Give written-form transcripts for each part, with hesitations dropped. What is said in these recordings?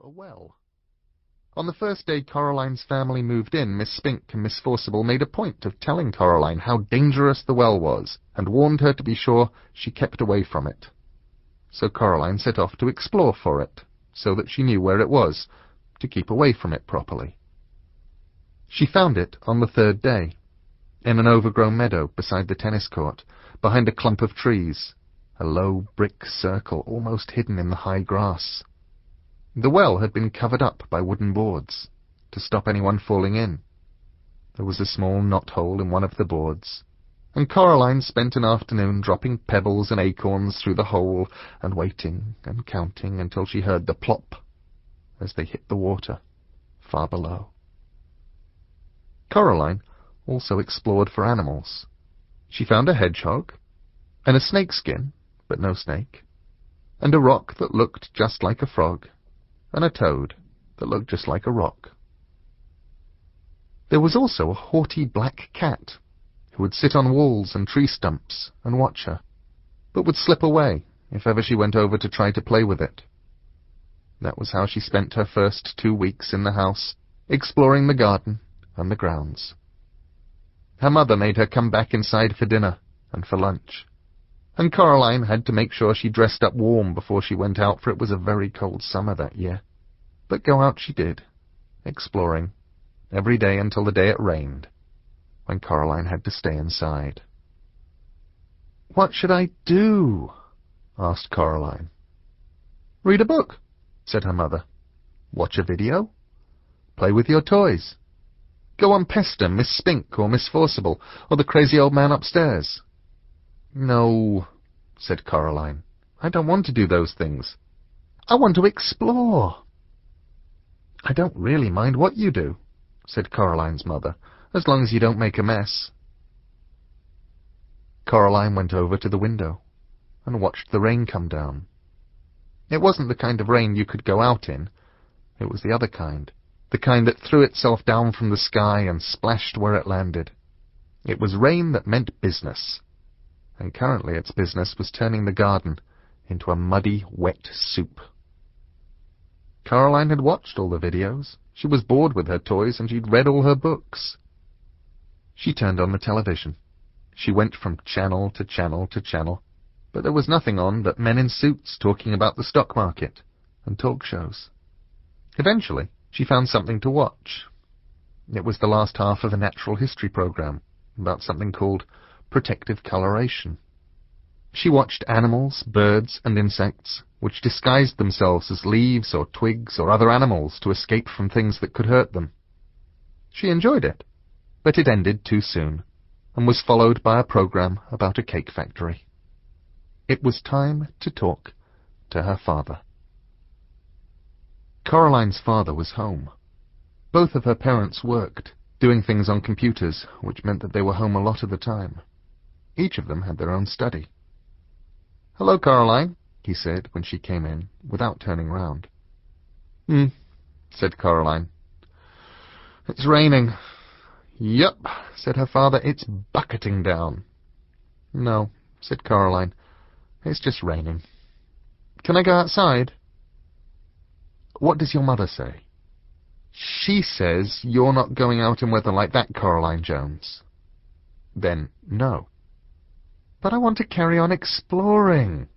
a well. On the first day Coraline's family moved in, Miss Spink and Miss Forcible made a point of telling Coraline how dangerous the well was, and warned her to be sure she kept away from it. So Coraline set off to explore for it, so that she knew where it was, to keep away from it properly. She found it on the third day, in an overgrown meadow beside the tennis court, behind a clump of trees, a low brick circle almost hidden in the high grass. The well had been covered up by wooden boards, to stop anyone falling in. There was a small knot-hole in one of the boards, and Coraline spent an afternoon dropping pebbles and acorns through the hole and waiting and counting until she heard the plop as they hit the water far below. Coraline also explored for animals. She found a hedgehog, and a snakeskin, but no snake, and a rock that looked just like a frog, and a toad that looked just like a rock. There was also a haughty black cat who would sit on walls and tree stumps and watch her, but would slip away if ever she went over to try to play with it. That was how she spent her first 2 weeks in the house, exploring the garden and the grounds. Her mother made her come back inside for dinner and for lunch, and Coraline had to make sure she dressed up warm before she went out, for it was a very cold summer that year. But go out she did, exploring, every day until the day it rained, when Coraline had to stay inside. "What should I do?" asked Coraline. "Read a book," said her mother. "Watch a video. Play with your toys. Go and pester Miss Spink or Miss Forcible or the crazy old man upstairs." "No," said Coraline. "I don't want to do those things. I want to explore." "I don't really mind what you do," said Coraline's mother, "as long as you don't make a mess." Coraline went over to the window and watched the rain come down. It wasn't the kind of rain you could go out in. It was the other kind, the kind that threw itself down from the sky and splashed where it landed. It was rain that meant business, and currently its business was turning the garden into a muddy, wet soup. Coraline had watched all the videos. She was bored with her toys, and she'd read all her books. She turned on the television. She went from channel to channel to channel, but there was nothing on but men in suits talking about the stock market and talk shows. Eventually, she found something to watch. It was the last half of a natural history program about something called protective coloration. She watched animals, birds, and insects, which disguised themselves as leaves or twigs or other animals to escape from things that could hurt them. She enjoyed it, but it ended too soon, and was followed by a program about a cake factory. It was time to talk to her father. Coraline's father was home. Both of her parents worked, doing things on computers, which meant that they were home a lot of the time. Each of them had their own study. "Hello, Coraline," he said when she came in, without turning round. Said Coraline. "It's raining." "Yup," said her father, "it's bucketing down." "No," said Coraline, "it's just raining. Can I go outside?" "What does your mother say?" "She says you're not going out in weather like that, Coraline Jones." "Then no." "But I want to carry on exploring."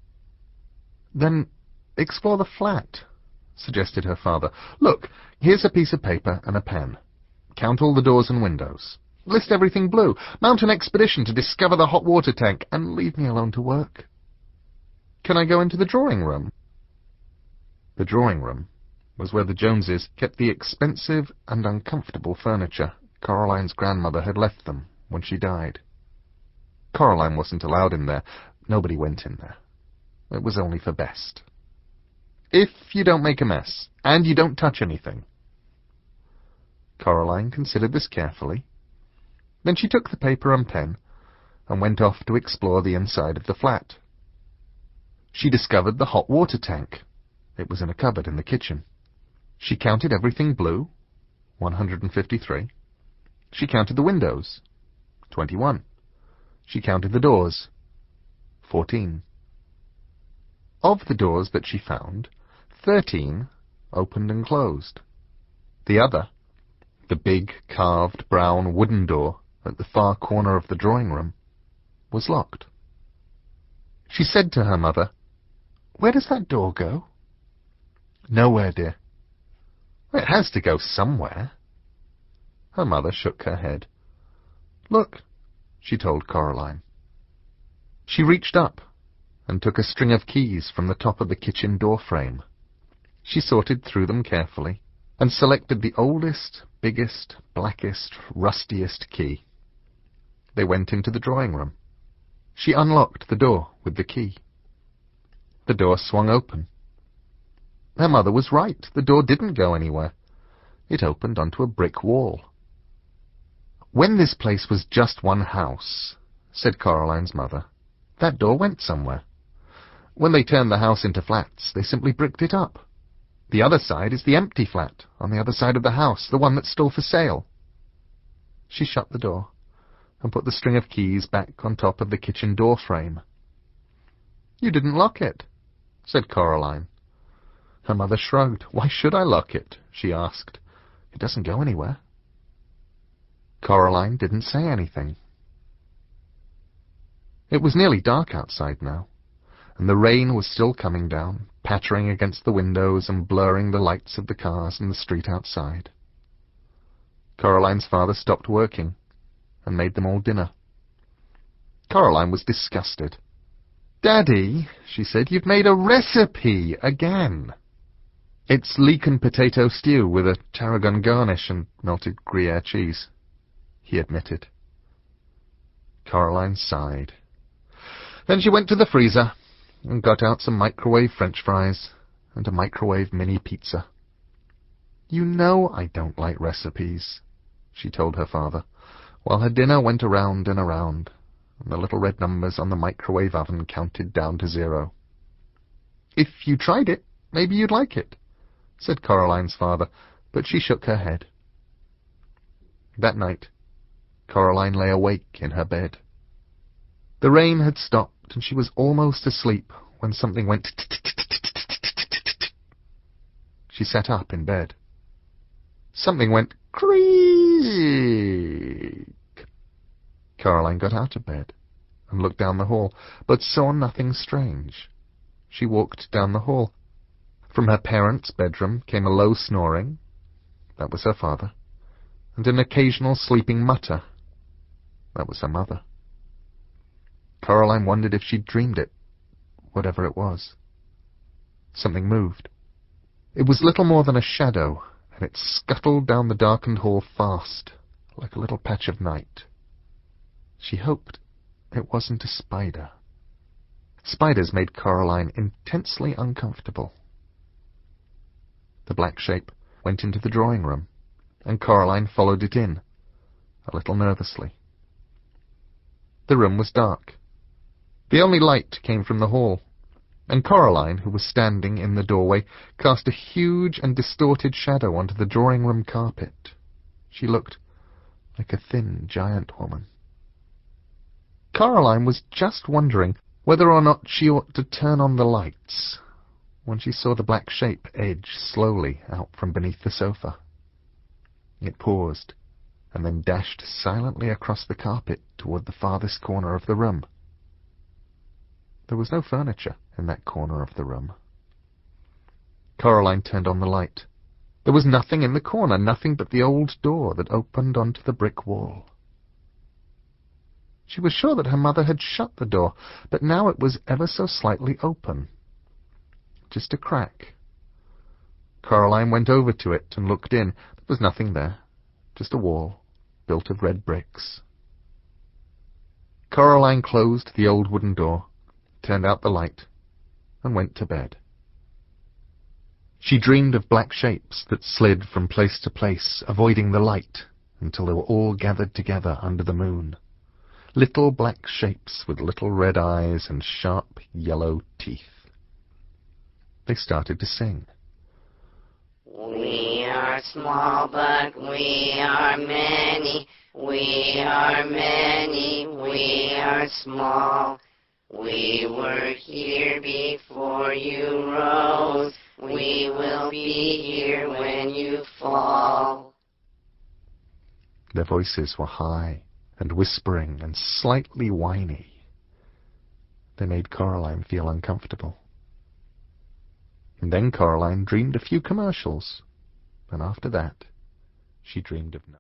"Then explore the flat," suggested her father. "Look, here's a piece of paper and a pen. Count all the doors and windows. List everything blue. Mount an expedition to discover the hot water tank, and leave me alone to work." "Can I go into the drawing room?" The drawing room was where the Joneses kept the expensive and uncomfortable furniture Coraline's grandmother had left them when she died. Coraline wasn't allowed in there. Nobody went in there. It was only for best. "If you don't make a mess, and you don't touch anything." Coraline considered this carefully. Then she took the paper and pen and went off to explore the inside of the flat. She discovered the hot water tank. It was in a cupboard in the kitchen. She counted everything blue, 153. She counted the windows, 21. She counted the doors, 14. Of the doors that she found, 13 opened and closed. The other, the big, carved, brown wooden door at the far corner of the drawing room, was locked. She said to her mother, "Where does that door go?" "Nowhere, dear." "It has to go somewhere." Her mother shook her head. "Look," she told Coraline. She reached up and took a string of keys from the top of the kitchen door frame. She sorted through them carefully and selected the oldest, biggest, blackest, rustiest key. They went into the drawing room. She unlocked the door with the key. The door swung open. Her mother was right. The door didn't go anywhere. It opened onto a brick wall. "When this place was just one house," said Coraline's mother, "that door went somewhere. When they turned the house into flats, they simply bricked it up. The other side is the empty flat, on the other side of the house, the one that's still for sale." She shut the door and put the string of keys back on top of the kitchen door frame. "You didn't lock it," said Coraline. Her mother shrugged. "Why should I lock it?" she asked. "It doesn't go anywhere." Coraline didn't say anything. It was nearly dark outside now, and the rain was still coming down, pattering against the windows and blurring the lights of the cars in the street outside. Coraline's father stopped working and made them all dinner. Coraline was disgusted. "Daddy," she said, "you've made a recipe again." "It's leek and potato stew with a tarragon garnish and melted Gruyere cheese," he admitted. Coraline sighed. Then she went to the freezer and got out some microwave French fries and a microwave mini pizza. "You know I don't like recipes," she told her father, while her dinner went around and around, and the little red numbers on the microwave oven counted down to 0. "If you tried it, maybe you'd like it," said Coraline's father, but she shook her head. That night, Coraline lay awake in her bed. The rain had stopped, and she was almost asleep when something went t-t-t-t-t-t-t-t-t. She sat up in bed. Something went creak. Coraline got out of bed and looked down the hall, but saw nothing strange. She walked down the hall. From her parents' bedroom came a low snoring. That was her father. And an occasional sleeping mutter. That was her mother. Coraline wondered if she'd dreamed it, whatever it was. Something moved. It was little more than a shadow, and it scuttled down the darkened hall fast, like a little patch of night. She hoped it wasn't a spider. Spiders made Coraline intensely uncomfortable. The black shape went into the drawing room, and Coraline followed it in, a little nervously. The room was dark. The only light came from the hall, and Coraline, who was standing in the doorway, cast a huge and distorted shadow onto the drawing-room carpet. She looked like a thin, giant woman. Coraline was just wondering whether or not she ought to turn on the lights when she saw the black shape edge slowly out from beneath the sofa. It paused, and then dashed silently across the carpet toward the farthest corner of the room. There was no furniture in that corner of the room. Coraline turned on the light. There was nothing in the corner, nothing but the old door that opened onto the brick wall. She was sure that her mother had shut the door, but now it was ever so slightly open. Just a crack. Coraline went over to it and looked in. There was nothing there, just a wall built of red bricks. Coraline closed the old wooden door, turned out the light, and went to bed. She dreamed of black shapes that slid from place to place, avoiding the light, until they were all gathered together under the moon. Little black shapes with little red eyes and sharp yellow teeth. They started to sing. We are small, but we are many. We are many, we are small. We were here before you rose. We will be here when you fall. Their voices were high and whispering and slightly whiny. They made Coraline feel uncomfortable. And then Coraline dreamed a few commercials, and after that, she dreamed of nothing.